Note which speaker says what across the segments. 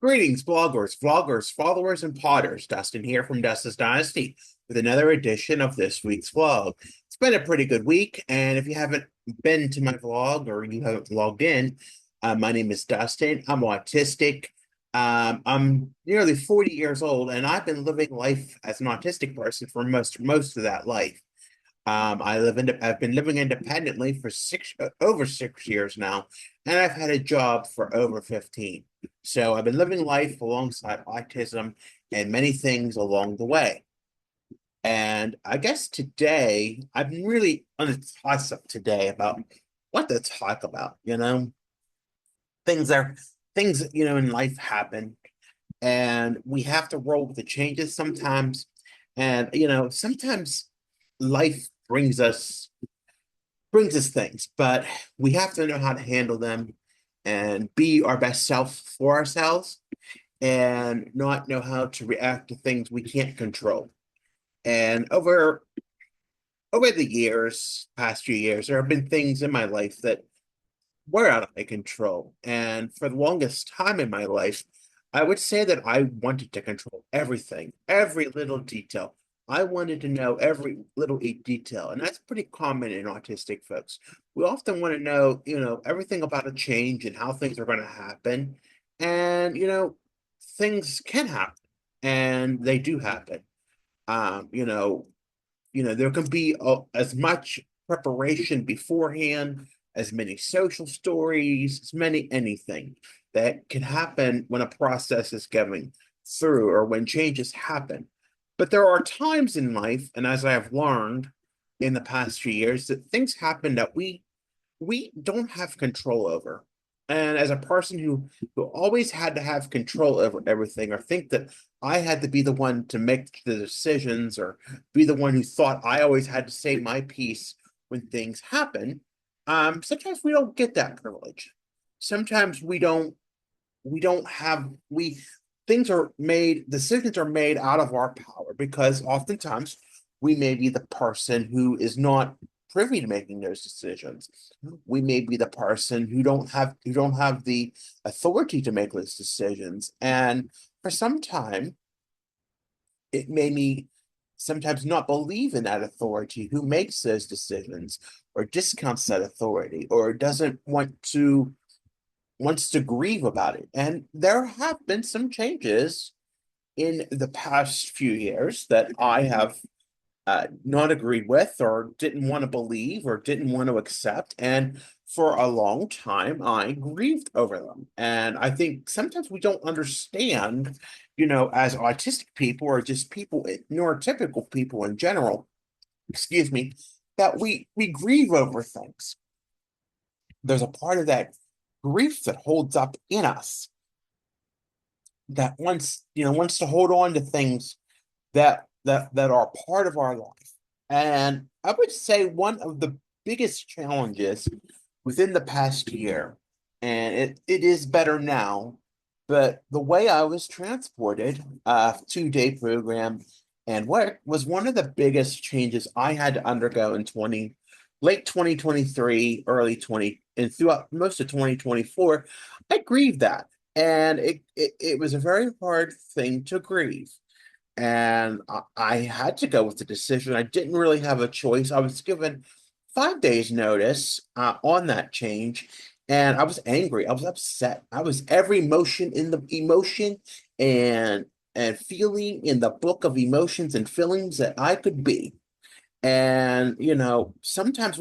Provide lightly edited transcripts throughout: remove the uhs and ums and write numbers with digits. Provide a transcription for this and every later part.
Speaker 1: Greetings, vloggers, followers, and potters. Dustin here from Dustin's Dynasty with another edition of this week's vlog. It's been a pretty good week, and if you haven't been to my vlog or you haven't logged in, my name is Dustin. I'm autistic. I'm nearly 40 years old, and I've been living life as an autistic person for most of that life. I've been living independently for over 6 years now, and I've had a job for over 15. So I've been living life alongside autism and many things along the way. And I guess today I'm really on a toss up today about what to talk about. Things are things, in life happen and we have to roll with the changes sometimes. And sometimes life brings us things, but we have to know how to handle them and be our best self for ourselves and not know how to react to things we can't control. And over the years, past few years, there have been things in my life that were out of my control. And for the longest time in my life, I would say that I wanted to control everything, every little detail. I wanted to know every little detail. And that's pretty common in autistic folks. We often want to know, everything about a change and how things are going to happen. And, things can happen and they do happen. Um, you know, there can be as much preparation beforehand, as many social stories, as many anything that can happen when a process is going through or when changes happen. But there are times in life, and as I have learned in the past few years, that things happen that we don't have control over. And as a person who always had to have control over everything, or think that I had to be the one to make the decisions, or be the one who thought I always had to say my piece when things happen, sometimes we don't get that privilege. Sometimes we don't have we decisions are made out of our power because oftentimes we may be the person who is not privy to making those decisions. We may be the person who don't have the authority to make those decisions. And for some time, it made me sometimes not believe in that authority who makes those decisions or discounts that authority or doesn't wants to grieve about it. And there have been some changes in the past few years that I have not agreed with or didn't want to believe or didn't want to accept. And for a long time, I grieved over them. And I think sometimes we don't understand, as autistic people or just people, neurotypical people in general, excuse me, that we grieve over things. There's a part of that grief that holds up in us that wants to hold on to things that are part of our life. And I would say one of the biggest challenges within the past year, and it is better now, but the way I was transported, 2-day program and work was one of the biggest changes I had to undergo in late 2023, early 20, and throughout most of 2024. I grieved that. And it was a very hard thing to grieve. And I had to go with the decision. I didn't really have a choice. I was given 5 days notice on that change, and I was angry. I was upset. I was every emotion and feeling in the book of emotions and feelings that I could be. And sometimes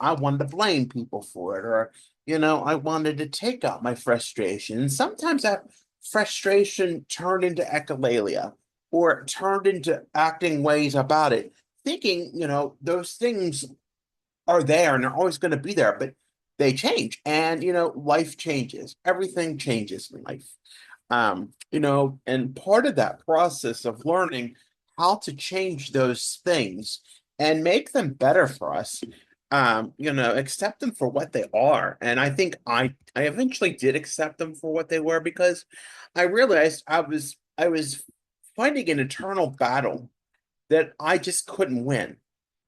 Speaker 1: I wanted to blame people for it, or I wanted to take out my frustration. And sometimes that frustration turned into echolalia, or it turned into acting ways about it, thinking, those things are there and they're always going to be there, but they change. And, life changes. Everything changes in life. And part of that process of learning how to change those things and make them better for us, accept them for what they are. And I think I eventually did accept them for what they were because I realized I was fighting an eternal battle that I just couldn't win.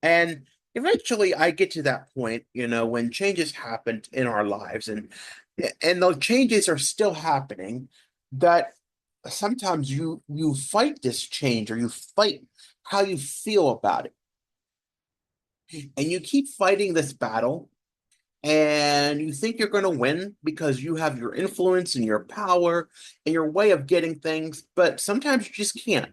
Speaker 1: And eventually I get to that point, when changes happen in our lives and those changes are still happening, that sometimes you fight this change or you fight how you feel about it, and you keep fighting this battle, and you think you're going to win because you have your influence and your power and your way of getting things, but sometimes you just can't.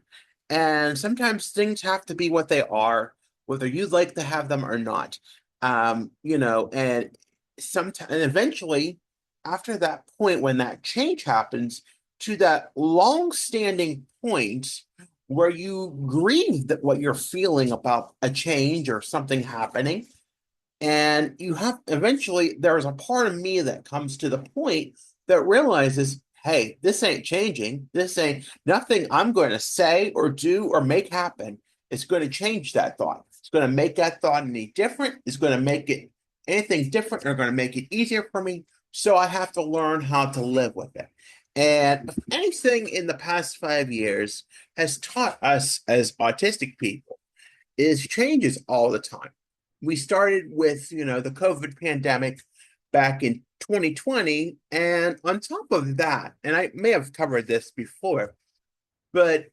Speaker 1: And sometimes things have to be what they are, whether you'd like to have them or not. And sometimes, and eventually, after that point, when that change happens, to that long-standing point where you grieve that what you're feeling about a change or something happening, and you have eventually there's a part of me that comes to the point that realizes, hey, this ain't changing. This ain't nothing I'm going to say or do or make happen. It's going to change that thought. It's going to make that thought any different. It's going to make it anything different or going to make it easier for me. So I have to learn how to live with it. And if anything in the past 5 years has taught us as autistic people is changes all the time. We started with, the COVID pandemic back in 2020. And on top of that, and I may have covered this before, but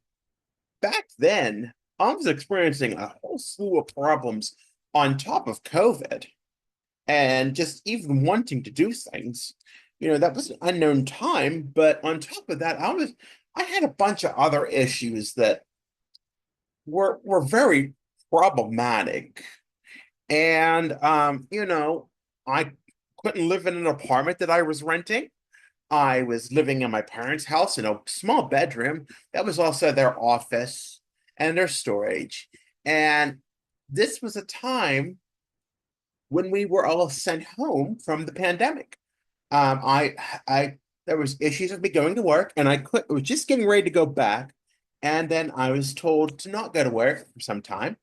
Speaker 1: back then, I was experiencing a whole slew of problems on top of COVID and just even wanting to do things. That was an unknown time. But on top of that, I had a bunch of other issues that were very problematic. And I couldn't live in an apartment that I was renting. I was living in my parents' house in a small bedroom. That was also their office and their storage. And this was a time when we were all sent home from the pandemic. I there was issues with me going to work, and I was just getting ready to go back, and then I was told to not go to work for some time.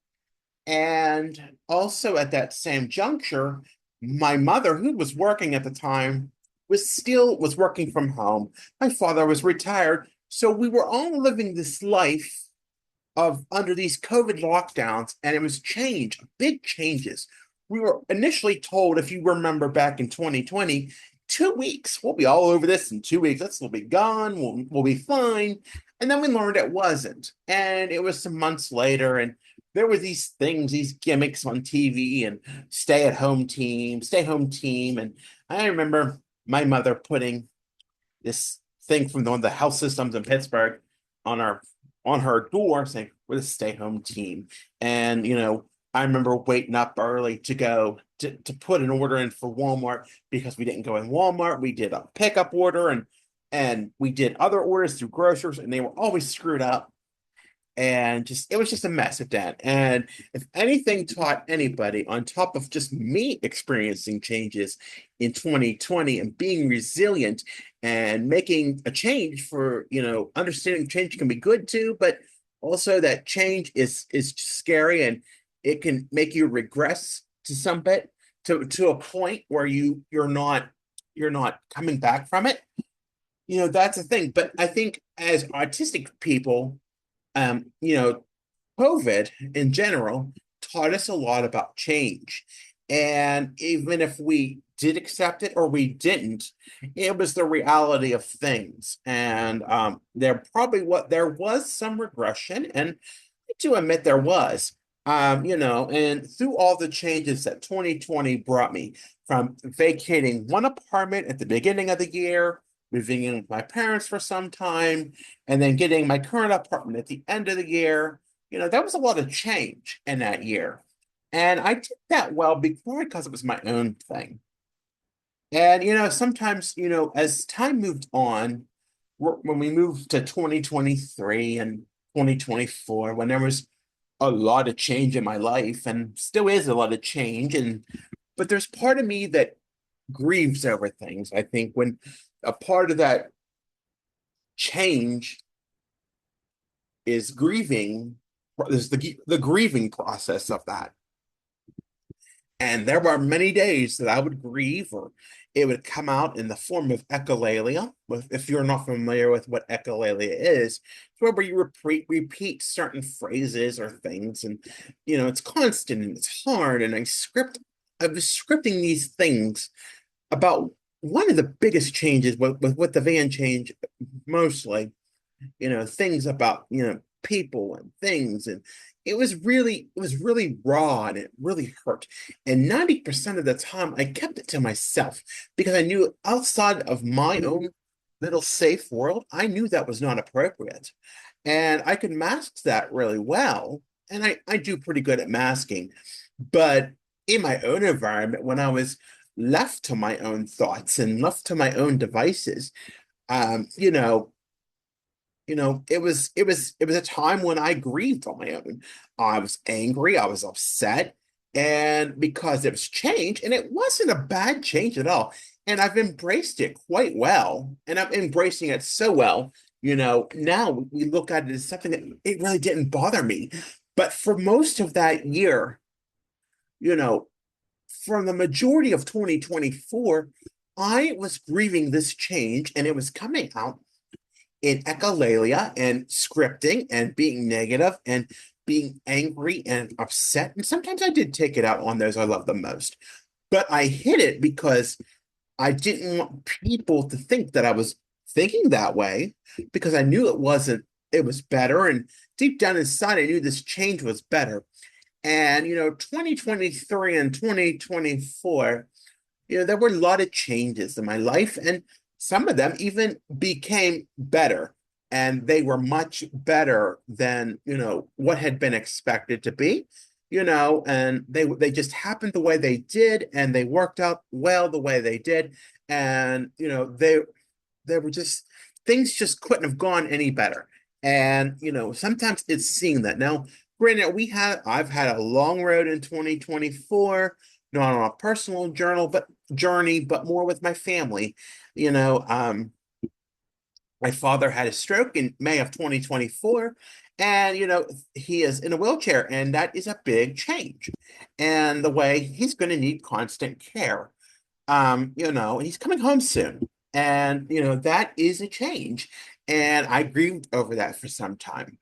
Speaker 1: And also at that same juncture, my mother, who was working at the time, was working from home. My father was retired. So we were all living this life of under these COVID lockdowns, and it was change, big changes. We were initially told, if you remember back in 2020, 2 weeks, we'll be all over this in 2 weeks. This will be gone. We'll be fine. And then we learned it wasn't. And it was some months later, and there were these things, these gimmicks on TV and stay home team. And I remember my mother putting this thing from one of the health systems in Pittsburgh on our on her door saying, we're the stay home team. And I remember waiting up early to go to put an order in for Walmart because we didn't go in Walmart. We did a pickup order, and we did other orders through grocers, and they were always screwed up. And just it was just a mess at that. And if anything taught anybody, on top of just me experiencing changes in 2020 and being resilient and making a change, for understanding change can be good too, but also that change is scary, and it can make you regress to some bit, to a point where you're not coming back from it. That's a thing. But I think as autistic people, um, you know, COVID in general taught us a lot about change. And even if we did accept it or we didn't, it was the reality of things. And there was some regression, and I do admit there was. And through all the changes that 2020 brought me, from vacating one apartment at the beginning of the year, moving in with my parents for some time, and then getting my current apartment at the end of the year. There was a lot of change in that year. And I did that well before because it was my own thing. And, sometimes, as time moved on, when we moved to 2023 and 2024, when there was a lot of change in my life, and still is a lot of change, but there's part of me that grieves over things. I think when a part of that change is grieving, there's the grieving process of that. And there were many days that I would grieve, or it would come out in the form of echolalia. If you're not familiar with what echolalia is, it's where you repeat certain phrases or things, and it's constant and it's hard. And I was scripting these things about one of the biggest changes with the van change mostly, things about, people and things. And it was really raw and it really hurt. And 90% of the time I kept it to myself because I knew outside of my own little safe world, I knew that was not appropriate. And I could mask that really well. And I do pretty good at masking. But in my own environment, when I was left to my own thoughts and left to my own devices, um, you know, it was a time when I grieved on my own. I was angry, I was upset, and because it was change, and it wasn't a bad change at all. And I've embraced it quite well, and I'm embracing it so well. Now we look at it as something that it really didn't bother me. But for most of that year, you know, from the majority of 2024, I was grieving this change, and it was coming out in echolalia and scripting and being negative and being angry and upset. And sometimes I did take it out on those I love the most. But I hid it because I didn't want people to think that I was thinking that way because I knew it wasn't, it was better. And deep down inside, I knew this change was better. And, 2023 and 2024, there were a lot of changes in my life, and some of them even became better. And they were much better than, what had been expected to be, and they just happened the way they did, and they worked out well the way they did. And, they were just things just couldn't have gone any better. And, sometimes it's seeing that. Now, granted, I've had a long road in 2024, not on a personal journey, but more with my family. You know, um, my father had a stroke in May of 2024, and he is in a wheelchair, and that is a big change. And the way he's going to need constant care. He's coming home soon. And, that is a change. And I grieved over that for some time.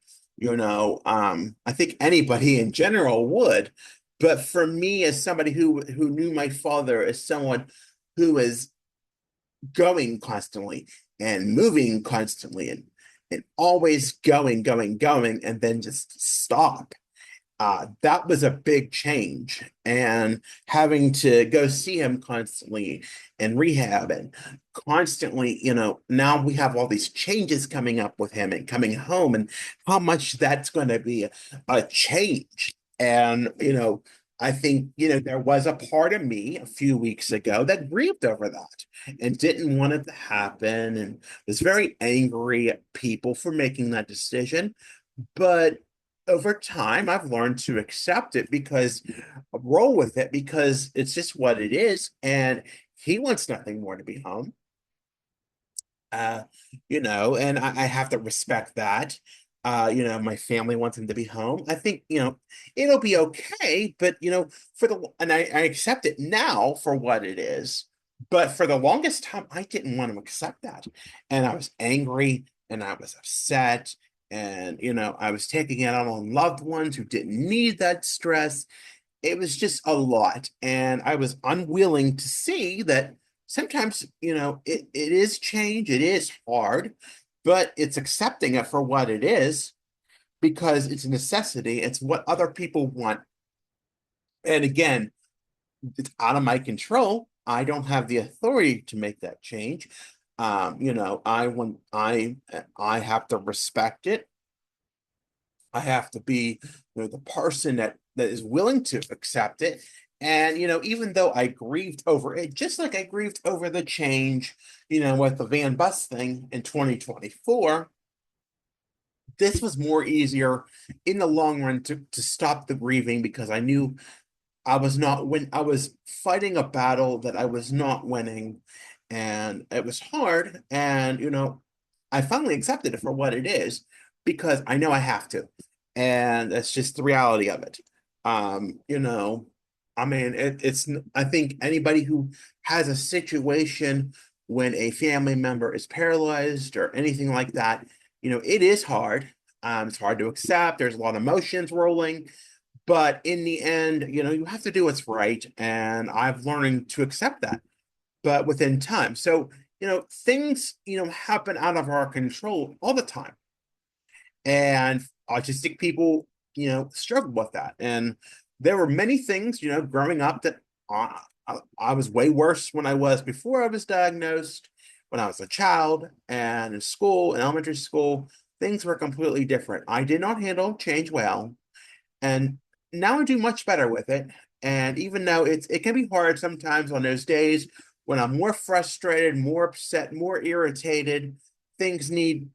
Speaker 1: I think anybody in general would. But for me, as somebody who knew my father as someone who is going constantly and moving constantly and always going, and then just stop, that was a big change. And having to go see him constantly in rehab and constantly, now we have all these changes coming up with him and coming home, and how much that's going to be a change. And, I think, there was a part of me a few weeks ago that grieved over that and didn't want it to happen and was very angry at people for making that decision. But over time, I've learned to accept it because roll with it because it's just what it is. And he wants nothing more to be home. Uh, and I have to respect that. My family wants him to be home. I think, it'll be okay, but and I accept it now for what it is. But for the longest time, I didn't want to accept that. And I was angry and I was upset. And, I was taking it out on loved ones who didn't need that stress. It was just a lot. And I was unwilling to see that sometimes, it is change, it is hard, but it's accepting it for what it is because it's a necessity. It's what other people want. And again, it's out of my control. I don't have the authority to make that change. I have to respect it. I have to be, the person that is willing to accept it. And, even though I grieved over it, just like I grieved over the change, with the van bus thing in 2024, this was more easier in the long run to stop the grieving because I knew I was fighting a battle that I was not winning, and it was hard. And I finally accepted it for what it is because I know I have to, and that's just the reality of it. I mean, I think anybody who has a situation when a family member is paralyzed or anything like that, it is hard. It's hard to accept. There's a lot of emotions rolling. But in the end, you have to do what's right. And I've learned to accept that. but within time. So, things, happen out of our control all the time. And autistic people, struggle with that. And there were many things, growing up that I was way worse when I was before I was diagnosed, when I was a child, and in school, in elementary school, things were completely different. I did not handle change well, and now I do much better with it. And even though it can be hard sometimes on those days when I'm more frustrated, more upset, more irritated, things need,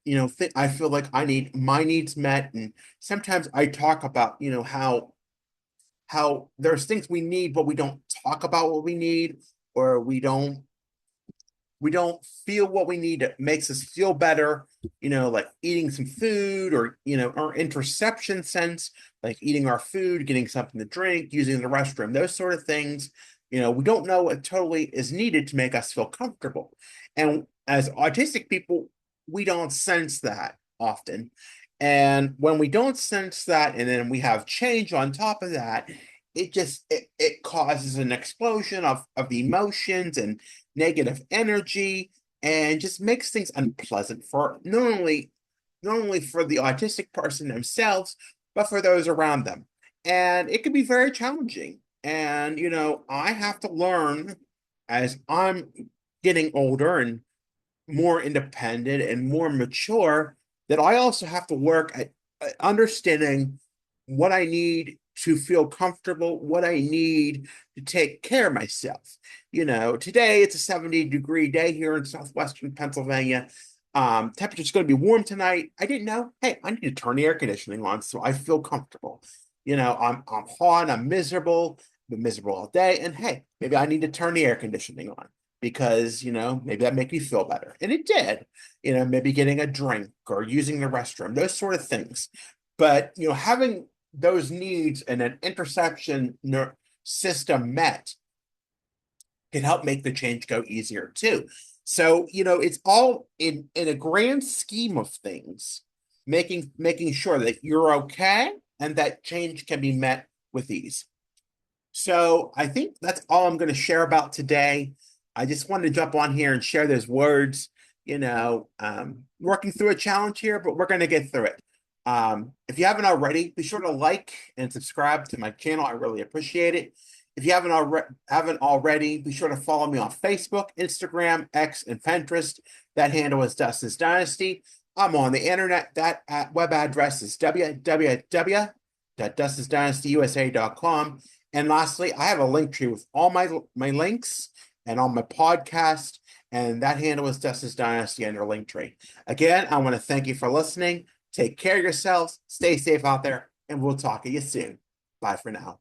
Speaker 1: I feel like I need my needs met. And sometimes I talk about, how there's things we need, but we don't talk about what we need, or we don't feel what we need that makes us feel better, like eating some food, or, our interception sense, like eating our food, getting something to drink, using the restroom, those sort of things. We don't know what totally is needed to make us feel comfortable. And as autistic people, we don't sense that often. And when we don't sense that, and then we have change on top of that, it causes an explosion of emotions and negative energy, and just makes things unpleasant for not only for the autistic person themselves, but for those around them. And it can be very challenging. And I have to learn, as I'm getting older and more independent and more mature, that I also have to work at understanding what I need to feel comfortable, what I need to take care of myself. Today it's a 70-degree day here in southwestern Pennsylvania. Temperature's going to be warm tonight. I didn't know. Hey, I need to turn the air conditioning on so I feel comfortable. I'm hot, I'm miserable, been miserable all day, and hey, maybe I need to turn the air conditioning on because maybe that make me feel better. And it did. Maybe getting a drink or using the restroom, those sort of things. But having those needs and an interception system met can help make the change go easier too. So, it's all in a grand scheme of things, making sure that you're okay and that change can be met with ease. So I think that's all I'm going to share about today. I just wanted to jump on here and share those words, working through a challenge here, but we're going to get through it. If you haven't already, be sure to like and subscribe to my channel. I really appreciate it. If you haven't already, be sure to follow me on Facebook, Instagram, X, and Pinterest. That handle is Dustin's Dynasty. I'm on the internet. That web address is www.dustinsdynastyusa.com. And lastly, I have a link tree with all my links and all my podcast, and that handle is Dustin's Dynasty under Linktree. Again, I want to thank you for listening. Take care of yourselves, stay safe out there, and we'll talk to you soon. Bye for now.